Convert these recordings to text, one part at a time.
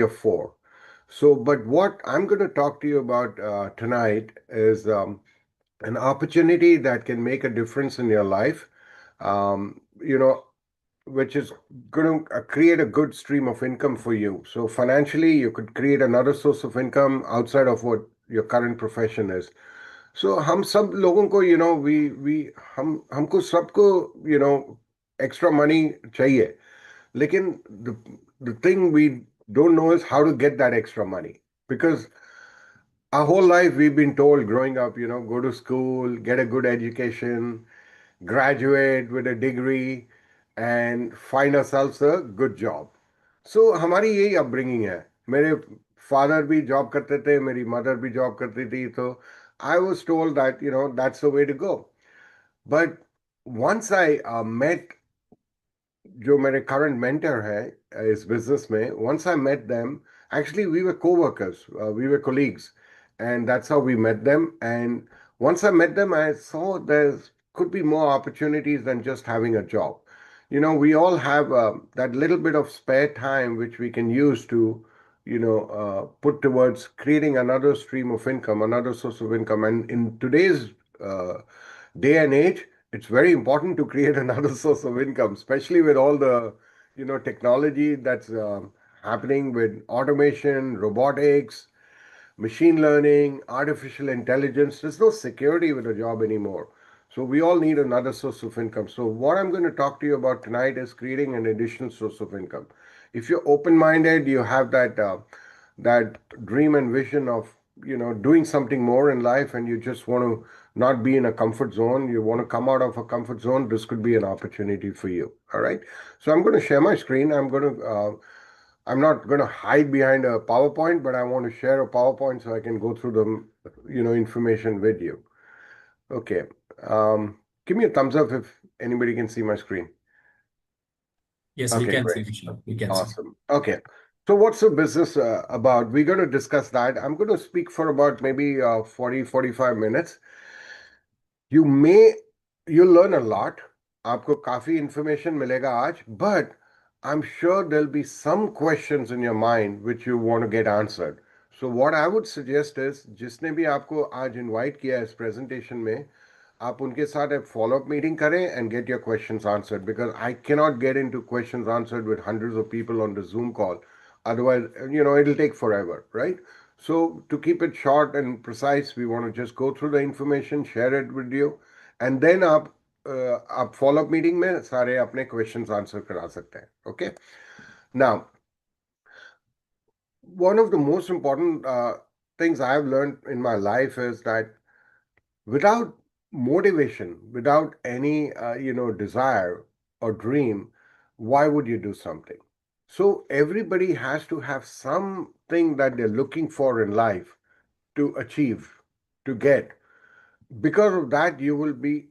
of four. So, but what I'm going to talk to you about tonight is an opportunity that can make a difference in your life, um, you know, which is going to create a good stream of income for you. So, financially, you could create another source of income outside of what your current profession is. So, हम सब लोगों को, we हमको सबको, extra money चाहिए. लेकिन the thing we don't know is how to get that extra money because our whole life we've been told growing up, go to school, get a good education, graduate with a degree, and find ourselves a good job. So हमारी यही upbringing है. मेरे father भी job करते थे, मेरी mother भी job करती थी, तो I was told that, that's the way to go. But once I met जो मेरे current mentor है इस business में, once I met them, actually we were co-workers, we were colleagues, and that's how we met them. And once I met them, I saw there could be more opportunities than just having a job. We all have that little bit of spare time which we can use to, put towards creating another stream of income, another source of income. And in today's uh, day and age, it's very important to create another source of income, especially with all the, technology that's happening with automation, robotics, machine learning, artificial intelligence. There's no security with a job anymore. So we all need another source of income. So what I'm going to talk to you about tonight is creating an additional source of income. If you're open-minded, you have that dream and vision of doing something more in life, and you just want to not be in a comfort zone. You want to come out of a comfort zone. This could be an opportunity for you. All right. So I'm going to share my screen. I'm not going to hide behind a PowerPoint, but I want to share a PowerPoint so I can go through the, information with you. Okay. Give me a thumbs up if anybody can see my screen. Yes, we Okay, can great. see, Vishal. We can see. Awesome. Okay. So what's the business about? We're going to discuss that. I'm going to speak for about maybe 40, 45 minutes. You may, you'll learn a lot. आपको काफी information मिलेगा आज, but I'm sure there'll be some questions in your mind which you want to get answered. So what I would suggest is, जिसने भी आपको आज invite किया है इस presentation में, आप उनके साथ एक follow-up meeting करें and get your questions answered because I cannot get into questions answered with hundreds of people on the Zoom call. Otherwise, it'll take forever, right? So to keep it short and precise, we want to just go through the information, share it with you, and then आप follow-up meeting में सारे अपने questions answer करा सकते हैं. Okay? Now, one of the most important things I've learned in my life is that without motivation, without any desire or dream, why would you do something? So everybody has to have something that they're looking for in life to achieve, to get. Because of that, you will be,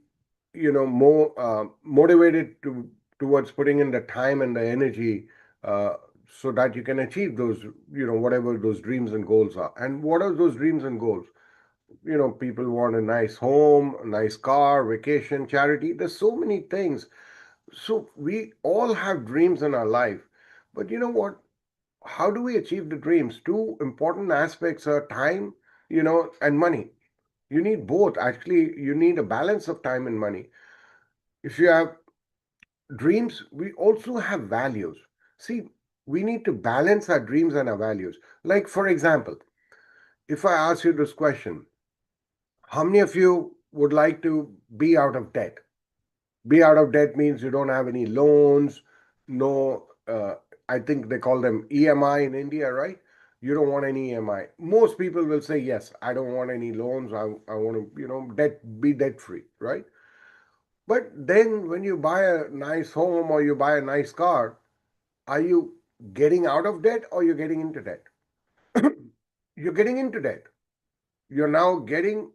more motivated towards putting in the time and the energy uh, so that you can achieve those, whatever those dreams and goals are. And what are those dreams and goals? People want a nice home, a nice car, vacation, charity. There's so many things. So we all have dreams in our life. But you know what? How do we achieve the dreams? Two important aspects are time, and money. You need both. Actually, you need a balance of time and money. If you have dreams, we also have values. See, we need to balance our dreams and our values. Like, for example, if I ask you this question, how many of you would like to be out of debt? Be out of debt means you don't have any loans, no, I think they call them EMI in India, right? You don't want any EMI. Most people will say, yes, I don't want any loans. I want to, be debt free, right? But then when you buy a nice home or you buy a nice car, are you getting out of debt or you're getting into debt? You're getting into debt. You're now getting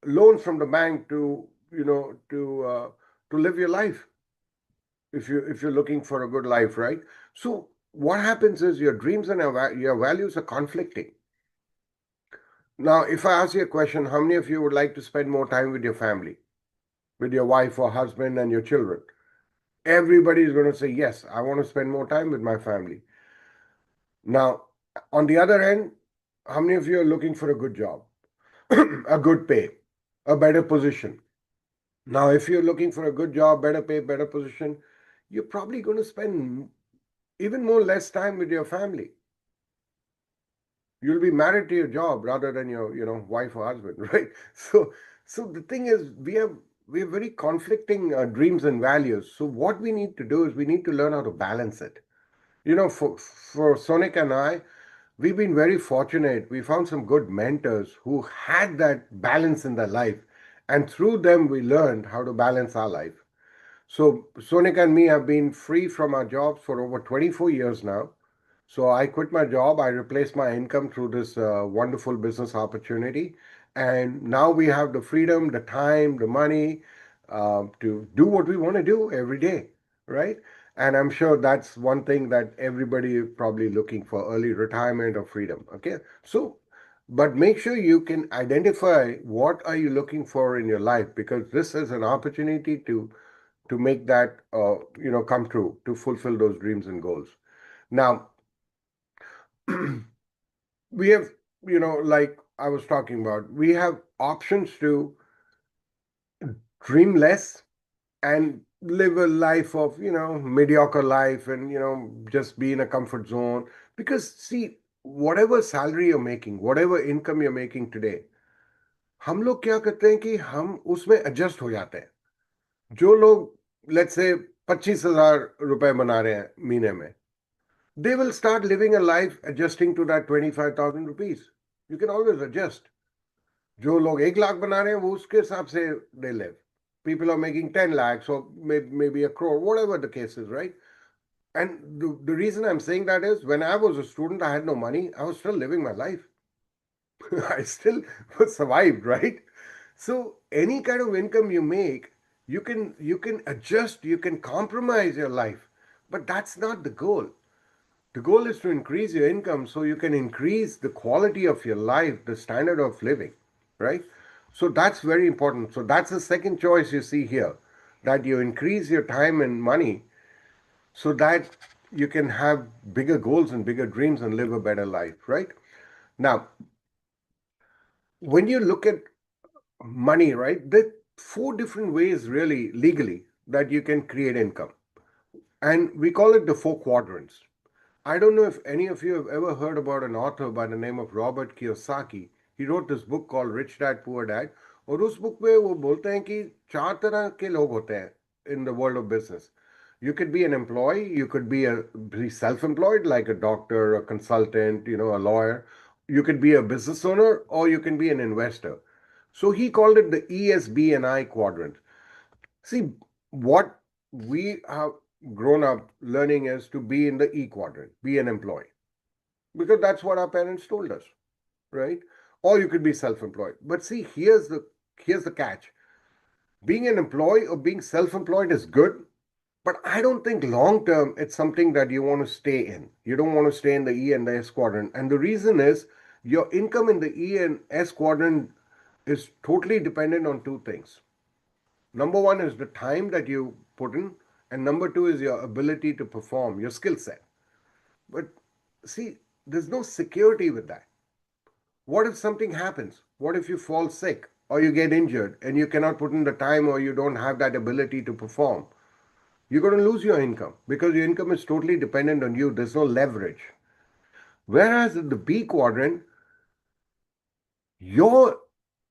loans from the bank to, to live your life if you're looking for a good life, right? So what happens is your dreams and your values are conflicting. Now, if I ask you a question, how many of you would like to spend more time with your family, with your wife or husband and your children? Everybody is going to say, yes, I want to spend more time with my family. Now, On the other end, how many of you are looking for a good job, a good pay, a better position? Now, if you're looking for a good job, better pay, better position, you're probably going to spend even more less time with your family. You'll be married to your job rather than your, wife or husband, right? So the thing is, we have very conflicting dreams and values. So what we need to do is we need to learn how to balance it. For Sonika and I, we've been very fortunate. We found some good mentors who had that balance in their life, and through them, we learned how to balance our life. So Sonika and me have been free from our jobs for over 24 years now. So I quit my job. I replaced my income through this wonderful business opportunity. And now we have the freedom, the time, the money to do what we want to do every day, right? And I'm sure that's one thing that everybody is probably looking for, early retirement or freedom. Okay. So, but make sure you can identify what are you looking for in your life, because this is an opportunity to make that come true, to fulfill those dreams and goals. Now, we have, like I was talking about, we have options to dream less and live a life of, mediocre life, and, just be in a comfort zone. Because, see, whatever salary you're making, whatever income you're making today, हम लोग क्या करते हैं कि हम उसमें adjust हो जाते हैं. जो लोग लेट्स से 25,000 रुपए बना रहे हैं महीने में, they will start living a life adjusting to that 25,000 rupees. You can always adjust. जो लोग 1 लाख बना रहे हैं वो उसके हिसाब से they live. People are making 10 lakhs or maybe a crore, whatever the case is, right? And the reason I'm saying that is when I was a student, I had no money. I was still living my life. I still survived, right? So any kind of income you make, you can adjust, you can compromise your life, but that's not the goal. The goal is to increase your income so you can increase the quality of your life, the standard of living, right? So that's very important. So that's the second choice you see here, that you increase your time and money so that you can have bigger goals and bigger dreams and live a better life, right? Now, when you look at money, right, there are four different ways really legally that you can create income. And we call it the four quadrants. I don't know if any of you have ever heard about an author by the name of Robert Kiyosaki. He wrote this book called Rich Dad Poor Dad. और उस book में वो बोलते हैं कि चार तरह के लोग होते हैं in the world of business. You could be an employee, you could be self-employed like a doctor, a consultant, a lawyer. You could be a business owner or you can be an investor. So he called it the ESB and I quadrant. See, what we have grown up learning is to be in the E quadrant, be an employee, because that's what our parents told us, right? Or you could be self-employed. But see, here's the catch. Being an employee or being self-employed is good, but I don't think long term it's something that you want to stay in. You don't want to stay in the E and the S quadrant. And the reason is your income in the E and S quadrant is totally dependent on two things. Number one is the time that you put in, and number two is your ability to perform, your skill set. But see, there's no security with that. What if something happens? What if you fall sick or you get injured and you cannot put in the time or you don't have that ability to perform? You're going to lose your income because your income is totally dependent on you. There's no leverage. Whereas in the B quadrant, your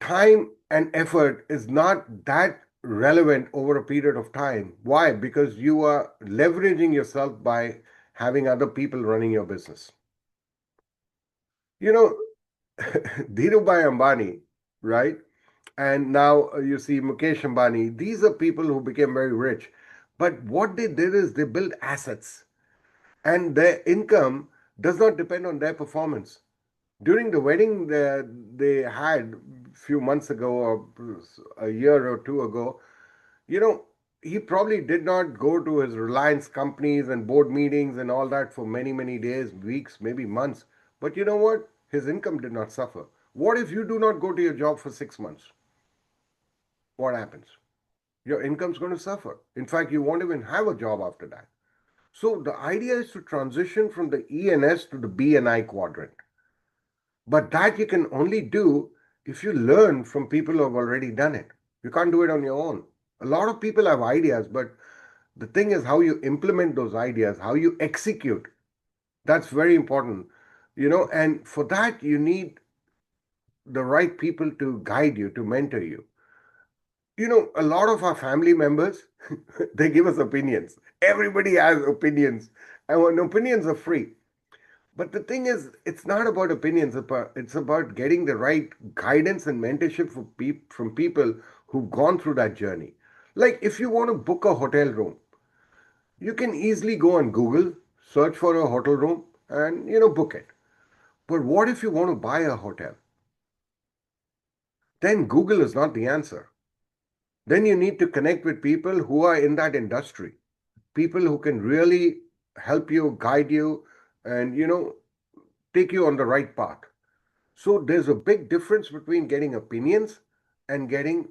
time and effort is not that relevant over a period of time. Why? Because you are leveraging yourself by having other people running your business. You know, Dhirubhai Ambani, right? And now you see Mukesh Ambani. These are people who became very rich. But what they did is they built assets, and their income does not depend on their performance. During the wedding that they had a few months ago or a year or two ago, you know, he probably did not go to his Reliance companies and board meetings and all that for many, many days, weeks, maybe months. But you know what? His income did not suffer. What if you do not go to your job for 6 months? What happens? Your income's going to suffer. In fact, you won't even have a job after that. So the idea is to transition from the E and S to the B and I quadrant. But that you can only do if you learn from people who have already done it. You can't do it on your own. A lot of people have ideas, but the thing is how you implement those ideas, how you execute. That's very important. And for that, you need the right people to guide you, to mentor you. A lot of our family members, they give us opinions. Everybody has opinions, and when opinions are free. But the thing is, it's not about opinions. It's about getting the right guidance and mentorship from people who've gone through that journey. Like if you want to book a hotel room, you can easily go on Google, search for a hotel room, and book it. But what if you want to buy a hotel? Then Google is not the answer. Then you need to connect with people who are in that industry, people who can really help you, guide you, and take you on the right path. So there's a big difference between getting opinions and getting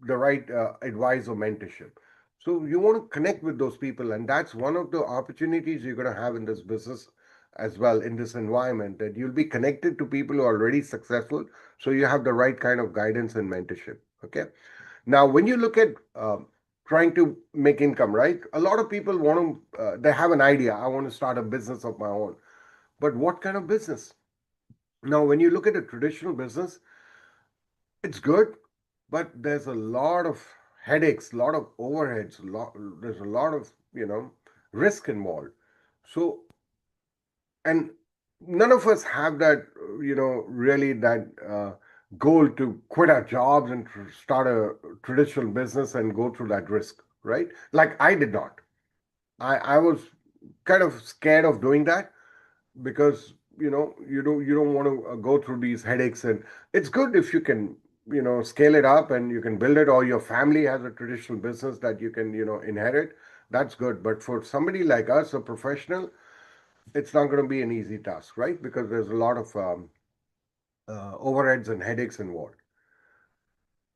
the right advice or mentorship. So you want to connect with those people, and that's one of the opportunities you're going to have in this business as well, in this environment, that you'll be connected to people who are already successful. So you have the right kind of guidance and mentorship. Okay. Now, when you look at trying to make income, right? A lot of people want to, they have an idea. I want to start a business of my own. But what kind of business? Now, when you look at a traditional business, it's good, but there's a lot of headaches, a lot of overheads, there's a lot of, risk involved. So, and none of us have that, really that goal to quit our jobs and start a traditional business and go through that risk, right? Like I did not. I was kind of scared of doing that because you don't want to go through these headaches, and it's good if you can scale it up and you can build it, or your family has a traditional business that you can inherit. That's good, but for somebody like us, a professional, it's not going to be an easy task, right? Because there's a lot of overheads and headaches involved.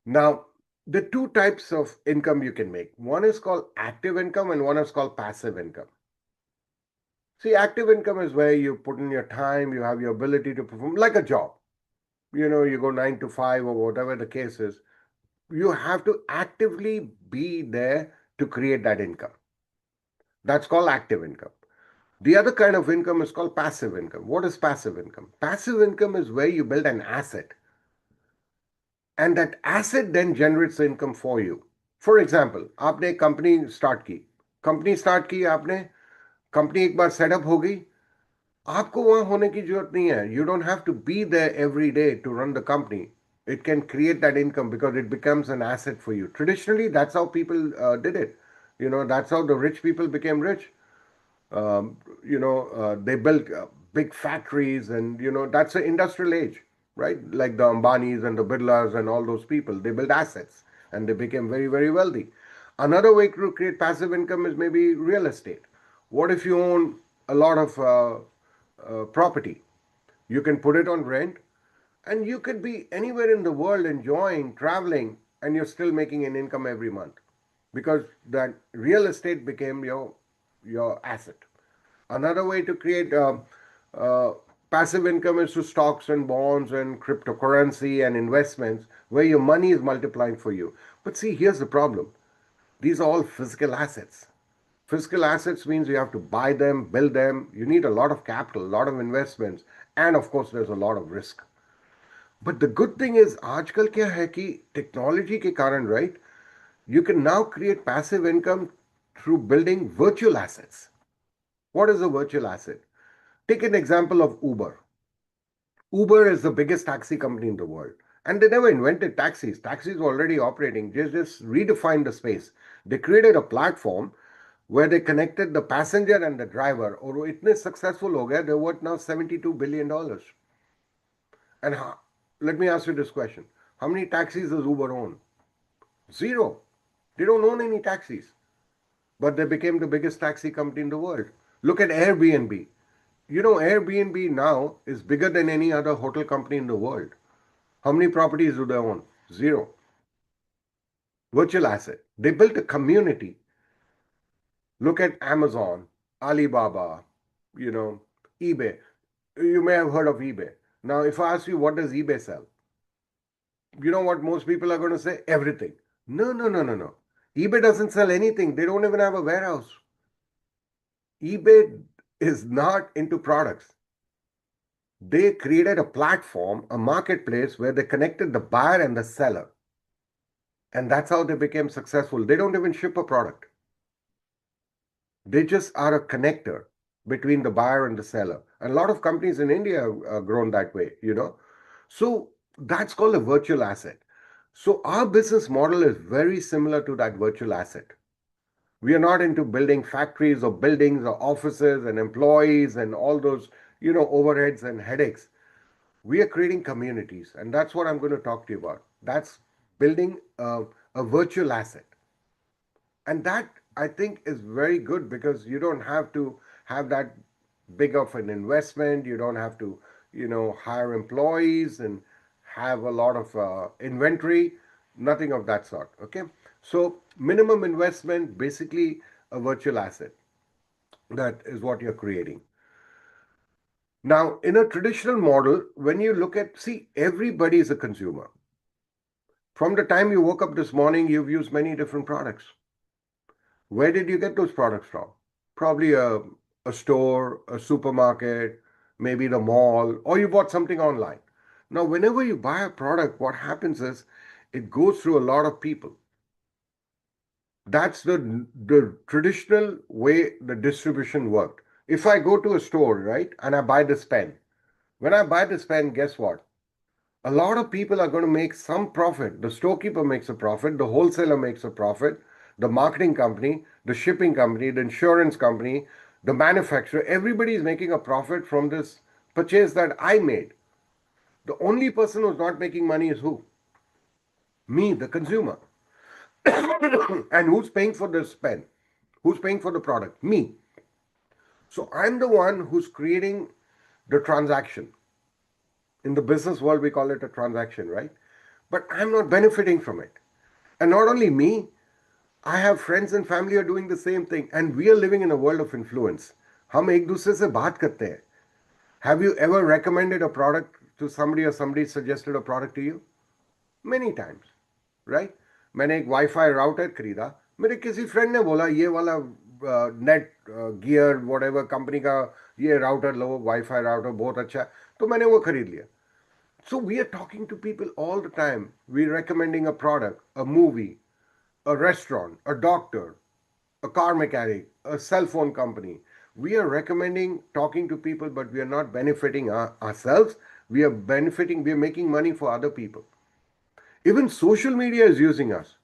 Now, the two types of income you can make, one is called active income and one is called passive income. See, active income is where you put in your time, you have your ability to perform like a job. You go 9 to 5 or whatever the case is. You have to actively be there to create that income. That's called active income. The other kind of income is called passive income. What is passive income? Passive income is where you build an asset, and that asset then generates the income for you. For example, आपने company start की, company start की आपने, company एक बार setup हो गई, आपको वहां होने की जरूरत नहीं है. You don't have to be there every day to run the company. It can create that income because it becomes an asset for you. Traditionally, that's how people did it. That's how the rich people became rich. They built big factories, and that's the industrial age, right? Like the Ambanis and the Birlas and all those people, they built assets and they became very, very wealthy. Another way to create passive income is maybe real estate. What if you own a lot of property? You can put it on rent, and you could be anywhere in the world enjoying traveling, and you're still making an income every month because that real estate became your asset. Another way to create uh, passive income is through stocks and bonds and cryptocurrency and investments where your money is multiplying for you. But see, here's the problem. These are all physical assets. Physical assets means you have to buy them, build them. You need a lot of capital, a lot of investments, and of course, there's a lot of risk. But the good thing is, आजकल क्या है कि technology के कारण, right? You can now create passive income through building virtual assets. What is a virtual asset? Take an example of Uber. Uber is the biggest taxi company in the world. And they never invented taxis. Taxis were already operating. They just redefined the space. They created a platform where they connected the passenger and the driver. और वो इतने successful हो गए, they're worth now $72 billion. And let me ask you this question. How many taxis does Uber own? Zero. They don't own any taxis. But they became the biggest taxi company in the world. Look at Airbnb. Airbnb now is bigger than any other hotel company in the world. How many properties do they own? Zero. Virtual asset. They built a community. Look at Amazon. Alibaba, you know, eBay. You may have heard of eBay. Now, if I ask you what does eBay sell, you know what most people are going to say? Everything. No, no, no, no, no. eBay doesn't sell anything. They don't even have a warehouse. eBay is not into products. They created a platform, a marketplace where they connected the buyer and the seller. And that's how they became successful. They don't even ship a product. They just are a connector between the buyer and the seller. And a lot of companies in India have grown that way, you know. So that's called a virtual asset. So our business model is very similar to that virtual asset. We are not into building factories or buildings or offices and employees and all those, overheads and headaches. We are creating communities, and that's what I'm going to talk to you about. That's building a virtual asset. And that I think is very good because you don't have to have that big of an investment. You don't have to, hire employees and have a lot of inventory, nothing of that sort. Okay. So, minimum investment, basically a virtual asset. That is what you're creating. Now, in a traditional model, when you look at, see, everybody is a consumer. From the time you woke up this morning, you've used many different products. Where did you get those products from? Probably a store, a supermarket, maybe the mall, or you bought something online. Now, whenever you buy a product, what happens is it goes through a lot of people. That's the traditional way the distribution worked. If I go to a store, right, and I buy this pen, when I buy this pen, guess what? A lot of people are going to make some profit. The storekeeper makes a profit, the wholesaler makes a profit, the marketing company, the shipping company, the insurance company, the manufacturer, everybody is making a profit from this purchase that I made. The only person who's not making money is who? Me, the consumer. And who's paying for this pen? Who's paying for the product? Me. So I'm the one who's creating the transaction. In the business world, we call it a transaction, right? But I'm not benefiting from it. And not only me, I have friends and family are doing the same thing. And we are living in a world of influence. हम एक दूसरे से बात करते हैं. Have you ever recommended a product to somebody or somebody suggested a product to you? Many times, right? मैंने एक wifi router खरीदा. मेरे किसी फ्रेंड ने बोला ये वाला नेट गियर whatever कंपनी का ये राउटर लो, वाईफाई राउटर बहुत अच्छा है. तो मैंने वो खरीद लिया. So we are talking to people all the time. We're recommending a product, a movie, a restaurant, a doctor, a car mechanic, a cell phone company. We are recommending talking to people, but we are not benefiting ourselves. We are benefiting, we are making money for other people. Even social media is using us.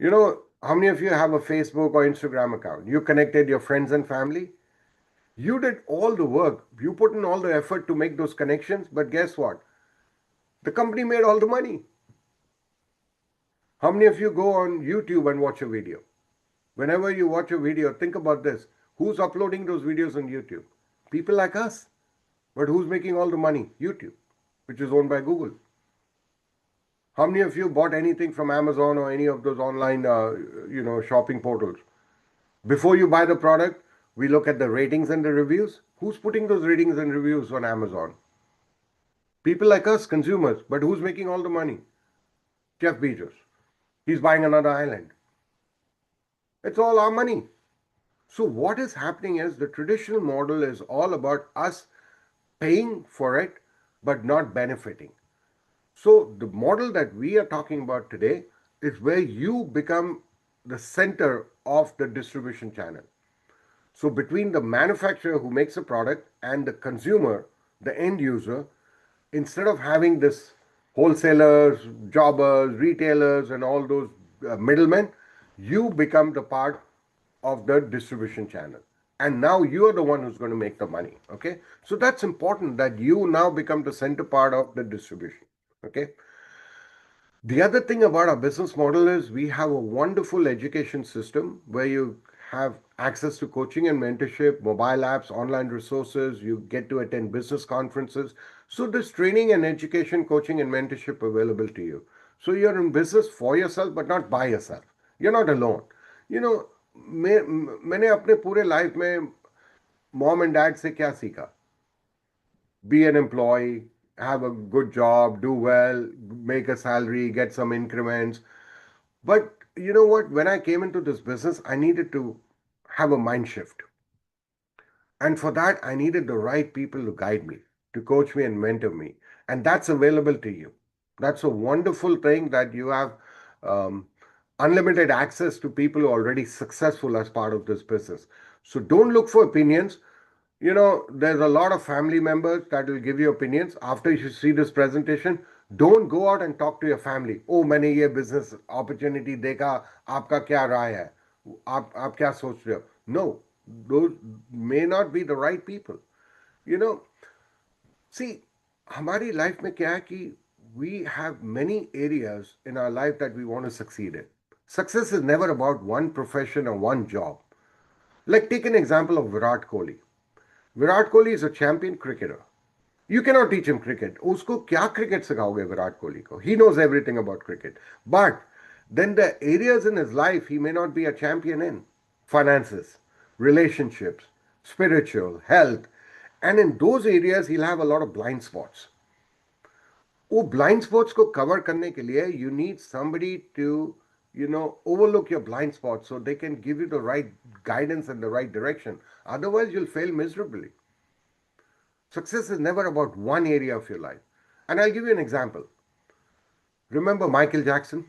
How many of you have a Facebook or Instagram account? You connected your friends and family. You did all the work. You put in all the effort to make those connections, but guess what? The company made all the money. How many of you go on YouTube and watch a video? Whenever you watch a video, think about this. Who's uploading those videos on YouTube? People like us. But who's making all the money? YouTube, which is owned by Google. How many of you bought anything from Amazon or any of those online, shopping portals? Before you buy the product, we look at the ratings and the reviews. Who's putting those ratings and reviews on Amazon? People like us, consumers. But who's making all the money? Jeff Bezos. He's buying another island. It's all our money. So what is happening is the traditional model is all about us paying for it but not benefiting. So the model that we are talking about today is where you become the center of the distribution channel. So between the manufacturer who makes a product and the consumer, the end user, instead of having this wholesalers, jobbers, retailers, and all those middlemen, you become the part of the distribution channel. And now you are the one who's going to make the money. Okay. So that's important that you now become the center part of the distribution. Okay. The other thing about our business model is we have a wonderful education system where you have access to coaching and mentorship, mobile apps, online resources, you get to attend business conferences. So there's training and education, coaching and mentorship available to you. So you're in business for yourself, but not by yourself. You're not alone. You know, मैंने अपने पूरे life में mom and dad से क्या सीखा? Be an employee, have a good job, do well, make a salary, get some increments. But you know what? When I came into this business, I needed to have a mind shift. And for that, I needed the right people to guide me, to coach me and mentor me. And that's available to you. That's a wonderful thing that you have um, unlimited access to people who are already successful as part of this business. So don't look for opinions. You know, there's a lot of family members that will give you opinions after you see this presentation. Don't go out and talk to your family. Oh, मैंने ये business opportunity देखा, आपका क्या राय है? आप क्या सोच रहे हो? No, those may not be the right people. You know, see, हमारी life में क्या है कि we have many areas in our life that we want to succeed in. Success is never about one profession or one job. Like take an example of Virat Kohli. Virat Kohli is a champion cricketer. You cannot teach him cricket. उसको क्या cricket सिखाओगे Virat Kohli को? He knows everything about cricket. But then the areas in his life he may not be a champion in. Finances, relationships, spiritual, health. And in those areas he'll have a lot of blind spots. वो blind spots को cover करने के लिए you need somebody to overlook your blind spots so they can give you the right guidance and the right direction. Otherwise you'll fail miserably. Success is never about one area of your life. And I'll give you an example. Remember Michael Jackson?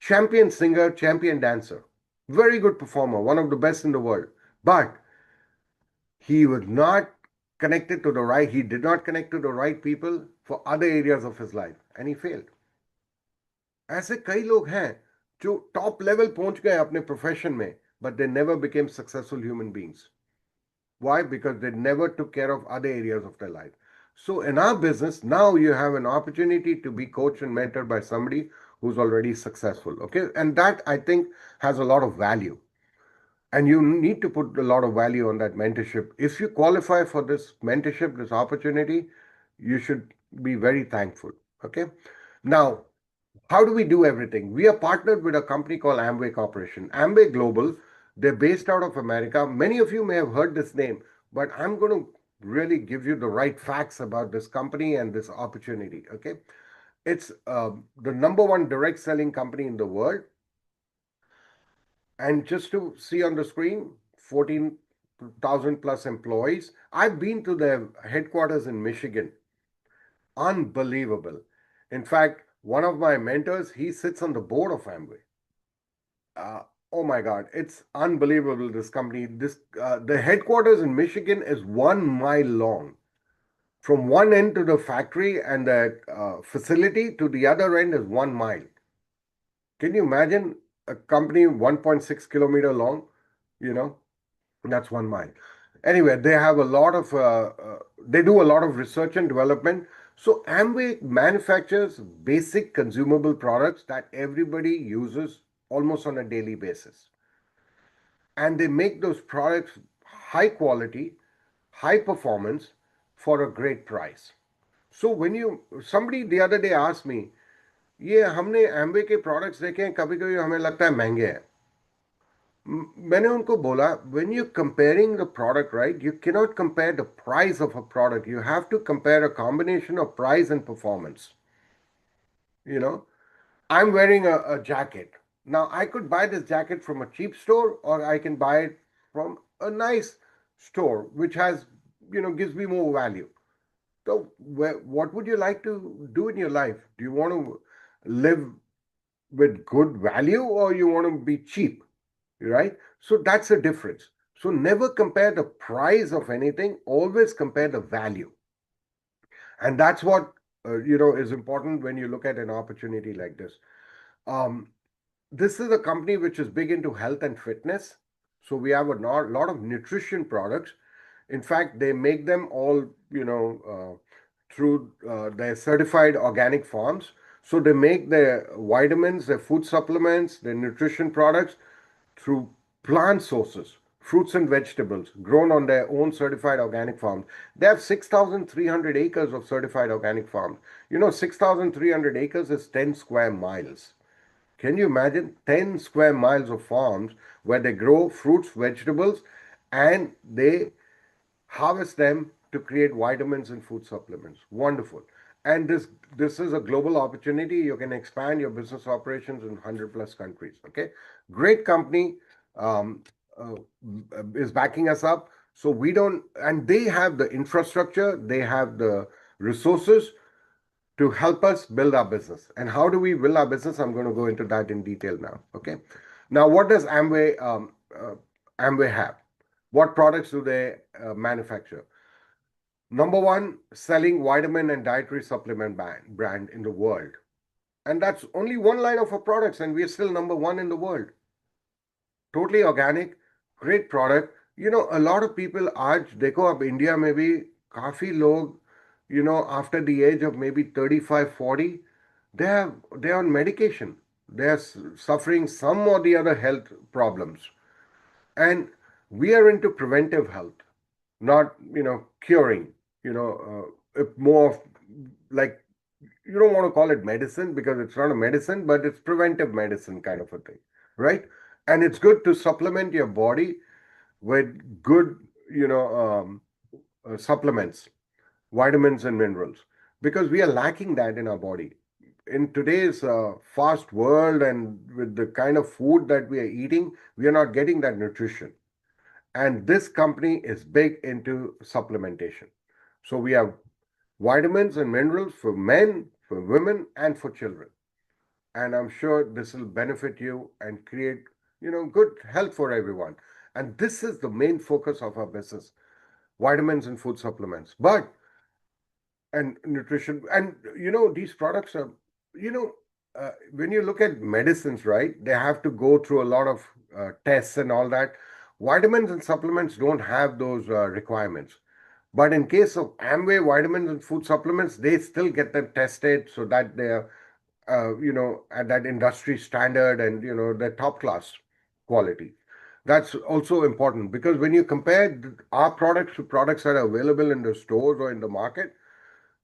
Champion singer, champion dancer, very good performer, one of the best in the world. But he was not connected to the right, he did not connect to the right people for other areas of his life and he failed. ऐसे कई लोग हैं जो top level पहुंच गए अपने profession में but they never became successful human beings. Why? Because they never took care of other areas of their life. So in our business, now you have an opportunity to be coached and mentored by somebody who's already successful. Okay. And that I think has a lot of value. And you need to put a lot of value on that mentorship. If you qualify for this mentorship, this opportunity, you should be very thankful. Okay. Now, how do we do everything? We are partnered with a company called Amway Corporation. Amway Global, they're based out of America. Many of you may have heard this name, but I'm going to really give you the right facts about this company and this opportunity. Okay. It's the number one direct selling company in the world. And just to see on the screen, 14,000 plus employees. I've been to their headquarters in Michigan. Unbelievable. In fact, one of my mentors, he sits on the board of Amway. Uh, oh my God, it's unbelievable. This company, the headquarters in Michigan is 1 mile long. From one end to the factory and the facility to the other end is 1 mile. Can you imagine a company 1.6 kilometer long? You know, that's 1 mile. Anyway, they have a lot of, they do a lot of research and development. So Amway manufactures basic consumable products that everybody uses almost on a daily basis. And they make those products high quality, high performance for a great price. So when somebody the other day asked me, ये हमने एम्वे के products देखे हैं, कभी कभी हमें लगता है महंगे हैं. मैंने उनको बोला, when you're comparing the product, right, you cannot compare the price of a product. You have to compare a combination of price and performance. You know, I'm wearing a jacket. Now, I could buy this jacket from a cheap store or I can buy it from a nice store, which has, gives me more value. So, what would you like to do in your life? Do you want to live with good value or you want to be cheap? Right? So that's a difference. So never compare the price of anything, always compare the value. And that's what is important when you look at an opportunity like this. Um, this is a company which is big into health and fitness. So we have a lot of nutrition products. In fact, they make them all, through their certified organic farms. So they make their vitamins, their food supplements, their nutrition products through plant sources, fruits and vegetables grown on their own certified organic farms. They have 6,300 acres of certified organic farms. 6,300 acres is 10 square miles. Can you imagine 10 square miles of farms where they grow fruits, vegetables, and they harvest them to create vitamins and food supplements. Wonderful. And this is a global opportunity. You can expand your business operations in 100 plus countries. Okay, great company um, uh, is backing us up. So we don't, and they have the infrastructure, they have the resources to help us build our business. And how do we build our business? I'm going to go into that in detail now. Okay. Now, what does Amway have? What products do they manufacture? Number one, selling vitamin and dietary supplement brand in the world. And that's only one line of our products, and we are still number one in the world. Totally organic, great product. A lot of people आज देखो अब India में भी काफी लोग after the age of maybe 35, 40, they're on medication. They're suffering some or the other health problems. And we are into preventive health, not curing. More of like, you don't want to call it medicine because it's not a medicine, but it's preventive medicine kind of a thing, right? And it's good to supplement your body with good supplements, vitamins and minerals, because we are lacking that in our body in today's fast world. And with the kind of food that we are eating, we are not getting that nutrition. And this company is big into supplementation. So we have vitamins and minerals for men, for women, and for children. And I'm sure this will benefit you and create, good health for everyone. And this is the main focus of our business: vitamins and food supplements. But and nutrition, and these products are, you know when you look at medicines, right, they have to go through a lot of tests and all that. Vitamins and supplements don't have those requirements. But in case of Amway vitamins and food supplements, they still get them tested so that they're at that industry standard, and they're top class quality. That's also important, because when you compare our products to products that are available in the stores or in the market,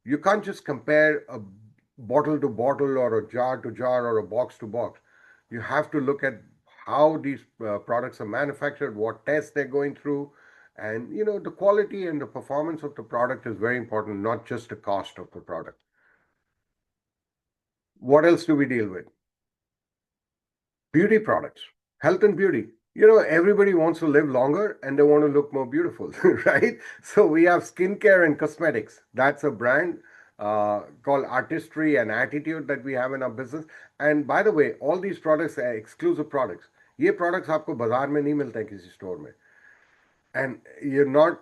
you can't just compare a bottle to bottle or a jar to jar or a box to box. You have to look at how these products are manufactured, what tests they're going through, and the quality and the performance of the product is very important, not just the cost of the product. What else do we deal with? Beauty products, health and beauty. Everybody wants to live longer and they want to look more beautiful, right? So we have skincare and cosmetics. That's a brand called Artistry and Attitude that we have in our business. And by the way, all these products are exclusive products. ये products आपको बाजार में नहीं मिलते हैं किसी store में. And you're not,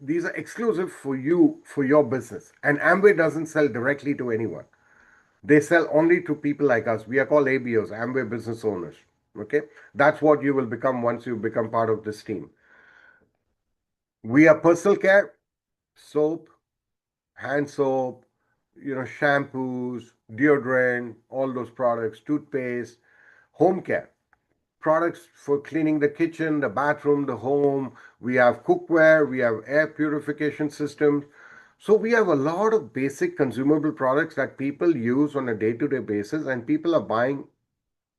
these are exclusive for you, for your business. And Amway doesn't sell directly to anyone. They sell only to people like us. We are called ABOs, Amway Business Owners. Okay, that's what you will become once you become part of this team. We are personal care, soap, hand soap, shampoos, deodorant, all those products, toothpaste, home care products for cleaning the kitchen, the bathroom, the home. We have cookware, we have air purification systems. So we have a lot of basic consumable products that people use on a day-to-day basis, and people are buying,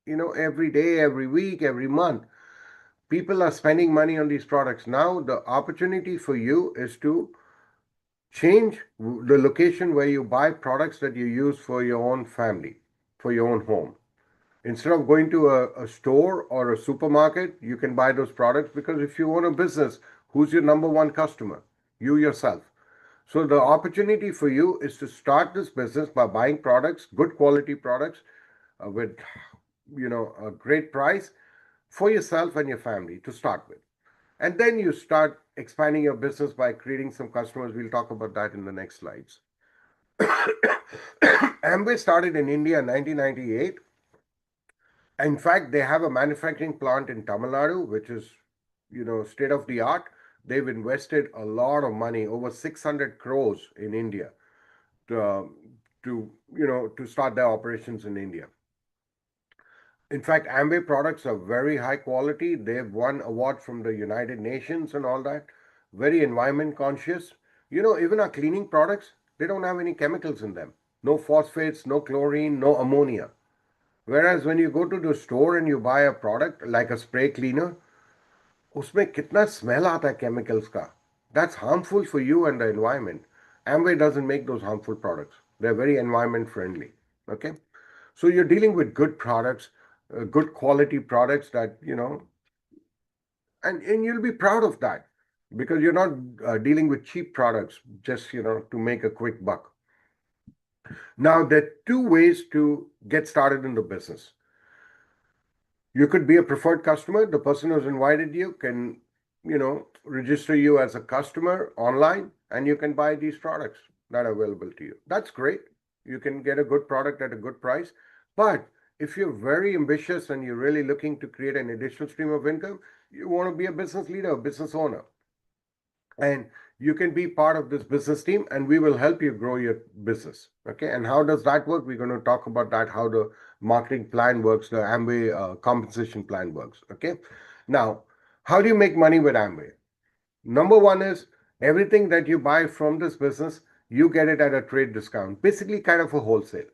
every day, every week, every month. People are spending money on these products. Now, the opportunity for you is to change the location where you buy products that you use for your own family, for your own home. Instead of going to a store or a supermarket, you can buy those products, because if you own a business, who's your number one customer? You yourself. So the opportunity for you is to start this business by buying products, good quality products, with a great price for yourself and your family to start with. And then you start expanding your business by creating some customers. We'll talk about that in the next slides. Amway started in India in 1998. In fact, they have a manufacturing plant in Tamil Nadu, which is, state of the art. They've invested a lot of money, over 600 crores in India, to, to start their operations in India. In fact, Amway products are very high quality. They've won awards from the United Nations and all that. Very environment conscious. Even our cleaning products, they don't have any chemicals in them. No phosphates, no chlorine, no ammonia. Whereas when you go to the store and you buy a product like a spray cleaner, उसमें कितना smell आता है chemicals का. That's harmful for you and the environment. Amway doesn't make those harmful products. They're very environment friendly. Okay, so you're dealing with good products, good quality products that and you'll be proud of that because you're not dealing with cheap products just to make a quick buck. Now there are two ways to get started in the business. You could be a preferred customer. The person who's invited you can, register you as a customer online and you can buy these products that are available to you. That's great. You can get a good product at a good price. But if you're very ambitious and you're really looking to create an additional stream of income, you want to be a business leader, a business owner. And you can be part of this business team and we will help you grow your business. Okay, and how does that work? We're going to talk about that, how the marketing plan works, the Amway compensation plan works. Okay, now how do you make money with Amway? Number one is everything that you buy from this business, you get it at a trade discount, basically kind of a wholesale,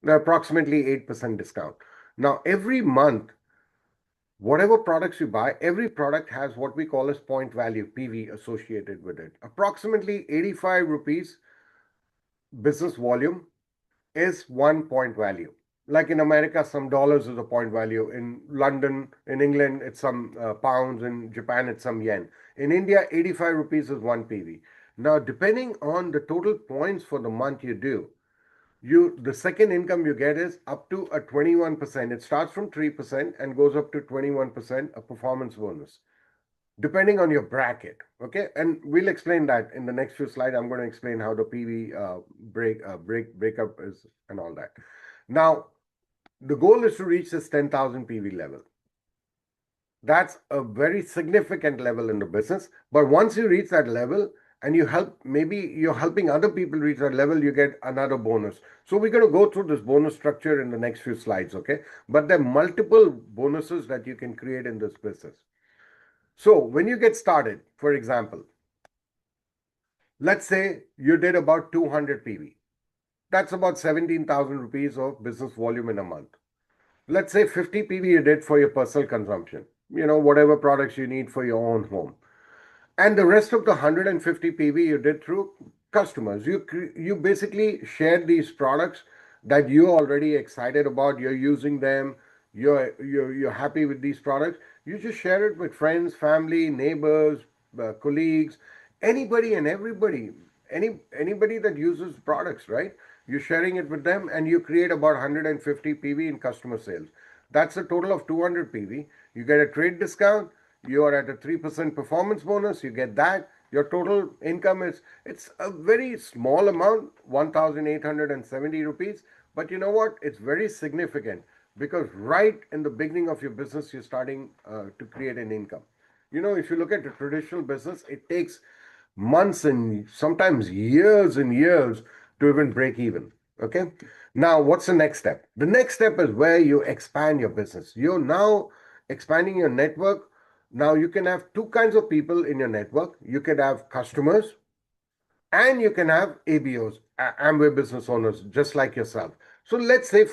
approximately 8% discount. Now every month, whatever products you buy, every product has what we call as point value, PV, associated with it. Approximately 85 rupees business volume is one point value. Like in America, some dollars is a point value. In London, in England, it's some pounds. In Japan, it's some yen. In India, 85 rupees is one PV. Now, depending on the total points for the month you do, the second income you get is up to a 21%. It starts from 3% and goes up to 21%, a performance bonus, depending on your bracket. Okay, and we'll explain that in the next few slides. I'm going to explain how the PV breakup is and all that. Now, the goal is to reach this 10,000 PV level. That's a very significant level in the business. But once you reach that level, and maybe you're helping other people reach that level, you get another bonus. So we're going to go through this bonus structure in the next few slides, okay? But there are multiple bonuses that you can create in this business. So when you get started, for example, let's say you did about 200 PV. That's about 17,000 rupees of business volume in a month. Let's say 50 PV you did for your personal consumption, whatever products you need for your own home. And the rest of the 150 PV you did through customers. You basically shared these products that you're already excited about. You're using them. You're happy with these products. You just share it with friends, family, neighbors, colleagues, anybody and everybody, anybody that uses products, right? You're sharing it with them, and you create about 150 PV in customer sales. That's a total of 200 PV. You get a trade discount. You are at a 3% performance bonus. You get that. Your total income it's a very small amount, 1,870 rupees. But you know what? It's very significant because right in the beginning of your business, you're starting to create an income. If you look at a traditional business, it takes months and sometimes years and years to even break even. Okay. Now, what's the next step? The next step is where you expand your business. You're now expanding your network. Now, you can have two kinds of people in your network. You can have customers and you can have ABOs, Amway business owners, just like yourself. So let's say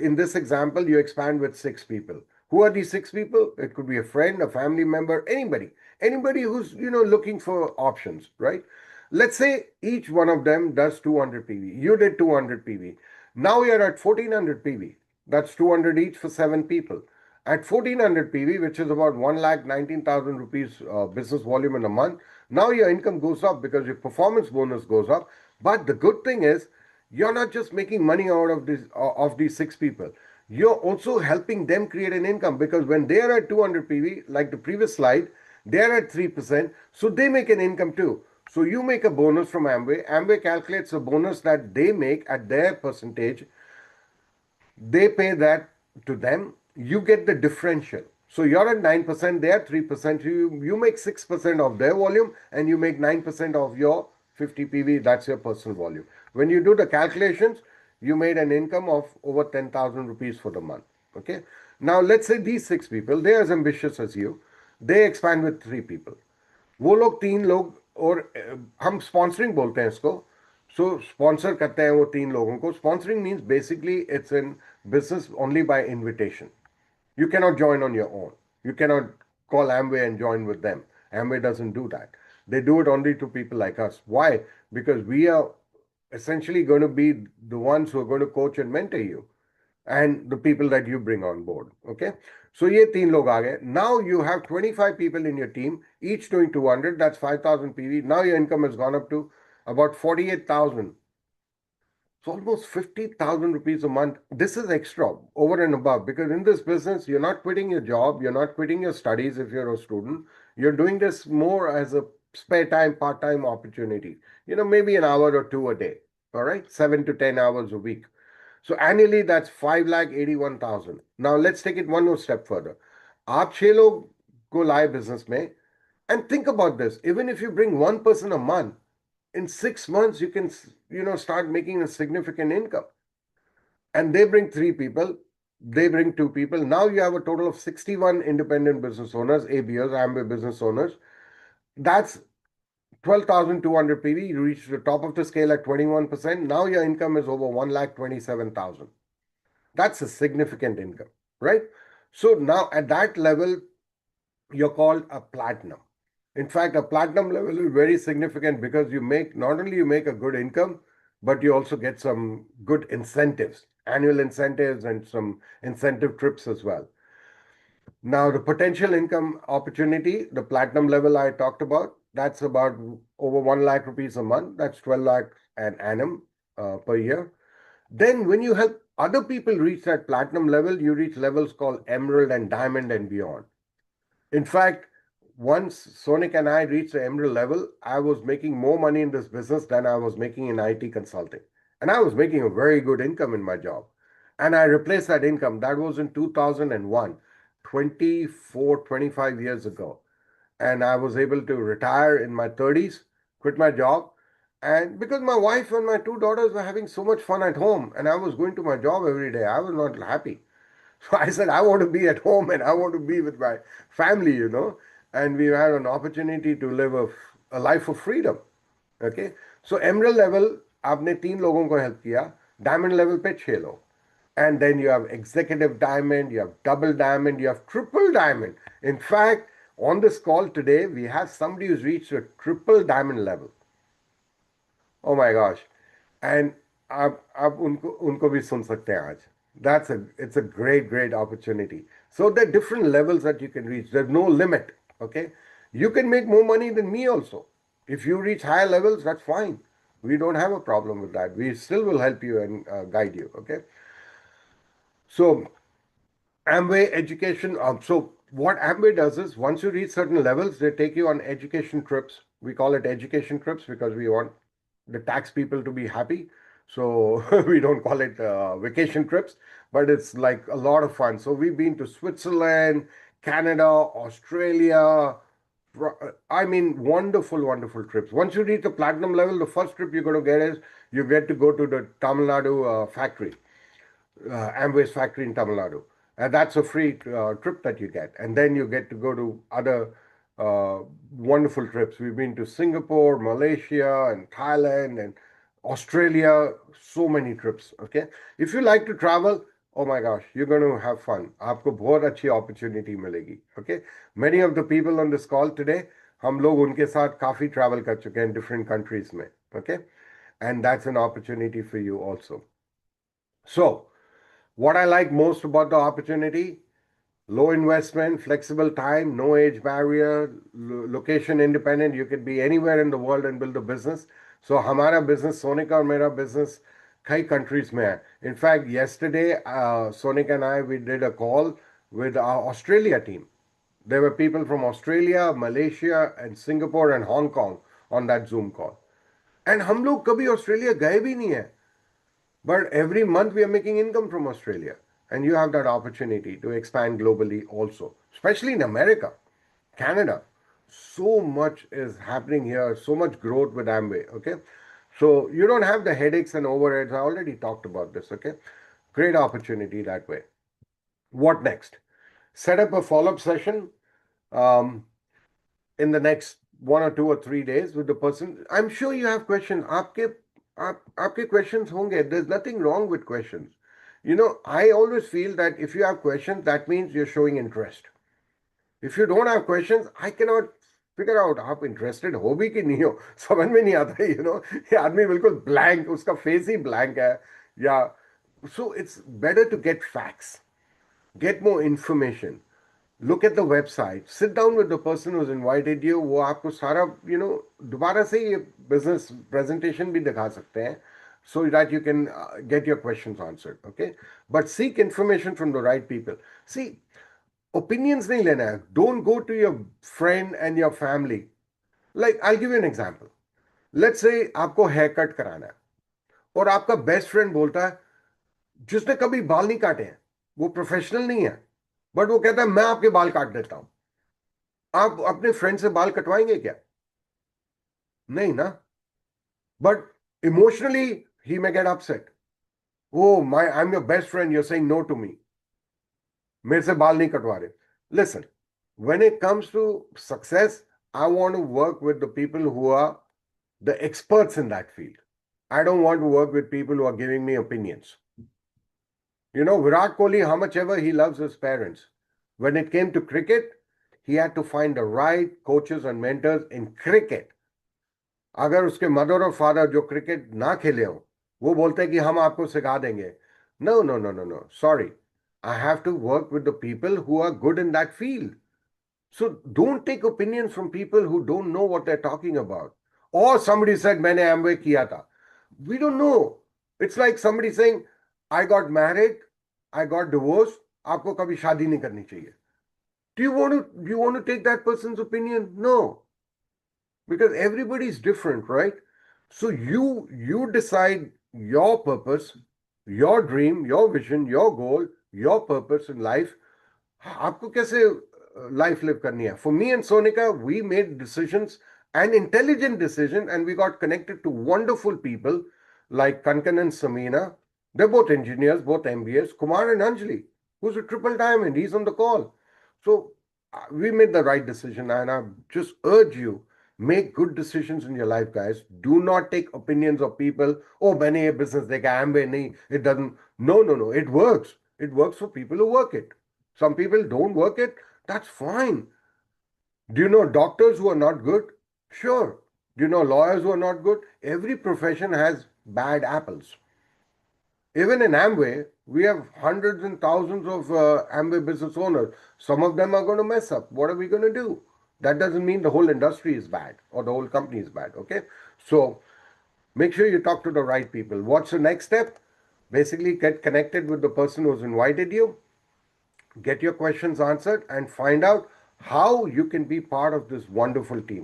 in this example, you expand with 6 people. Who are these 6 people? It could be a friend, a family member, anybody who's looking for options, right? Let's say each one of them does 200 PV. You did 200 PV. Now you're at 1400 PV. That's 200 each for 7 people. At 1400 PV, which is about 1,19,000 rupees business volume in a month, now your income goes up because your performance bonus goes up. But the good thing is, you're not just making money out of these 6 people. You're also helping them create an income because when they are at 200 PV, like the previous slide, they are at 3%, so they make an income too. So you make a bonus from Amway. Amway calculates a bonus that they make at their percentage. They pay that to them. You get the differential. So you're at 9%, they're at 3%. You make 6% of their volume and you make 9% of your 50 PV. That's your personal volume. When you do the calculations, you made an income of over 10,000 rupees for the month. Okay. Now let's say these 6 people, they're as ambitious as you. They expand with 3 people. वो लोग 3 लोग और हम sponsoring बोलते हैं इसको. सो sponsor करते हैं वो 3 लोगों को. Sponsoring means basically it's in business only by invitation. You cannot join on your own. You cannot call Amway and join with them. Amway doesn't do that. They do it only to people like us. Why? Because we are essentially going to be the ones who are going to coach and mentor you and the people that you bring on board. Okay. So ye teen log aa gaye. Now you have 25 people in your team, each doing 200. That's 5,000 PV. Now your income has gone up to about 48,000. It's almost 50,000 rupees a month. This is extra over and above because in this business, you're not quitting your job. You're not quitting your studies if you're a student. You're doing this more as a spare time, part time opportunity. Maybe an hour or two a day. All right. 7 to 10 hours a week. So annually, that's 5,81,000. Now let's take it one more step further. आप 6 लोग को लाए business में, and think about this. Even if you bring one person a month, in 6 months you can start making a significant income. And they bring 3 people, they bring 2 people. Now you have a total of 61 independent business owners, ABOs, Amway business owners. That's 12,200 PV. You reach the top of the scale at 21%. Now your income is over 1,27,000. That's a significant income, right? So now at that level, you're called a platinum. In fact, a platinum level is very significant because not only you make a good income, but you also get some good incentives, annual incentives and some incentive trips as well. Now, the potential income opportunity, the platinum level I talked about, that's about over 1 lakh rupees a month. That's 12 lakh an annum per year. Then when you help other people reach that platinum level, you reach levels called emerald and diamond and beyond. In fact, once Sonika and I reached the emerald level, I was making more money in this business than I was making in IT consulting. And I was making a very good income in my job. And I replaced that income. That was in 2001, 24, 25 years ago. And I was able to retire in my 30s, quit my job. And because my wife and my 2 daughters were having so much fun at home, and I was going to my job every day, I was not happy. So I said, I want to be at home and I want to be with my family. And we had an opportunity to live a life of freedom. Okay. So emerald level, आपने 3 लोगों को help किया. Diamond level पे 6 लोग. And then you have executive diamond, you have double diamond, you have triple diamond. In fact, on this call today, we have somebody who's reached a triple diamond level. Oh my gosh. And आप उनको भी सुन सकते हैं आज. It's a great opportunity. So there are different levels that you can reach. There's no limit. Okay. You can make more money than me also. If you reach higher levels, that's fine. We don't have a problem with that. We still will help you and guide you. Okay. So Amway education. So what Amway does is once you reach certain levels, they take you on education trips. We call it education trips because we want the tax people to be happy. So we don't call it vacation trips, but it's like a lot of fun. So we've been to Switzerland, Canada, Australia. I mean, wonderful trips. Once you reach the platinum level, the first trip you're going to get is you get to go to the Tamil Nadu factory, Amway's factory in Tamil Nadu. And that's a free trip that you get. And then you get to go to other wonderful trips. We've been to Singapore, Malaysia, and Thailand, and Australia. So many trips. Okay. If you like to travel, oh my gosh, you're going to have fun. आपको बहुत अच्छी opportunity मिलेगी. Okay. Many of the people on this call today, हम लोग उनके साथ काफी travel कर चुके हैं different countries में. Okay. And that's an opportunity for you also. So, what I like most about the opportunity, low investment, flexible time, no age barrier, location independent. You could be anywhere in the world and build a business. So हमारा business, Sonika और मेरा business कई countries में है. In fact, yesterday, Sonika and I, we did a call with our Australia team. There were people from Australia, Malaysia, and Singapore and Hong Kong on that Zoom call. And हम लोग कभी Australia गए भी नहीं है. But every month we are making income from Australia. And you have that opportunity to expand globally also, especially in America, Canada. So much is happening here, so much growth with Amway. Okay. So you don't have the headaches and overheads. I already talked about this. Okay. Great opportunity that way. What next? Set up a follow up session um, in the next 1 or 2 or 3 days with the person. I'm sure you have questions. आपके questions होंगे. There's nothing wrong with questions. I always feel that if you have questions, that means you're showing interest. If you don't have questions, I cannot figure out आप interested हो भी कि नहीं हो, समझ में नहीं आता, ये आदमी बिल्कुल ब्लैंक, उसका फेस ही ब्लैंक है, या so it's better to get facts, get more information, look at the website, sit down with the person who's invited you, वो आपको सारा दोबारा से ये business presentation भी दिखा सकते हैं, so that you can get your questions answered, okay? But seek information from the right people. See, opinions नहीं लेना है. Don't go to your friend and your family. Like, I'll give you an example. Let's say आपको hair cut कराना है और आपका best friend बोलता है जिसने कभी बाल नहीं काटे हैं, वो प्रोफेशनल नहीं है, बट वो कहता है मैं आपके बाल काट देता हूं. आप अपने फ्रेंड से बाल कटवाएंगे क्या? नहीं ना. But emotionally he may get upset. Oh, I'm your best friend, you're saying no to me. मेरे से बाल नहीं कटवा रहे. Listen, when it comes to success, I want to work with the people who are the experts in that field. I don't want to work with people who are giving me opinions. Virat Kohli, how much ever he loves his parents, when it came to cricket, he had to find the right coaches and mentors in cricket. अगर उसके mother और father जो cricket ना खेले हो, वो बोलते हैं कि हम आपको सिखा देंगे, no, no, no, no, no, sorry, I have to work with the people who are good in that field. So don't take opinions from people who don't know what they're talking about. Or somebody said, मैंने Amway किया था. We don't know. It's like somebody saying, I got married, I got divorced, आपको कभी शादी नहीं करनी चाहिए. Do you want to take that person's opinion? No. Because everybody is different, right? So you decide your purpose, your dream, your vision, your goal, your purpose in life. आपको कैसे life live करनी है? For me and Sonika, we made decisions, an intelligent decision, and we got connected to wonderful people like Kankan and Samina. They're both engineers, both MBAs. Kumar and Anjali, who's a triple diamond, he's on the call. So we made the right decision, and I just urge you, make good decisions in your life, guys. Do not take opinions of people. Oh, मैंने ये business देखा, Amway नहीं, it doesn't. No, no, no. It works. It works for people who work it. Some people don't work it. That's fine. Do you know doctors who are not good? Sure. Do you know lawyers who are not good? Every profession has bad apples. Even in Amway, we have hundreds and thousands of Amway business owners. Some of them are going to mess up. What are we going to do? That doesn't mean the whole industry is bad or the whole company is bad. Okay. So make sure you talk to the right people. What's the next step? Basically, get connected with the person who's invited you, get your questions answered, and find out how you can be part of this wonderful team.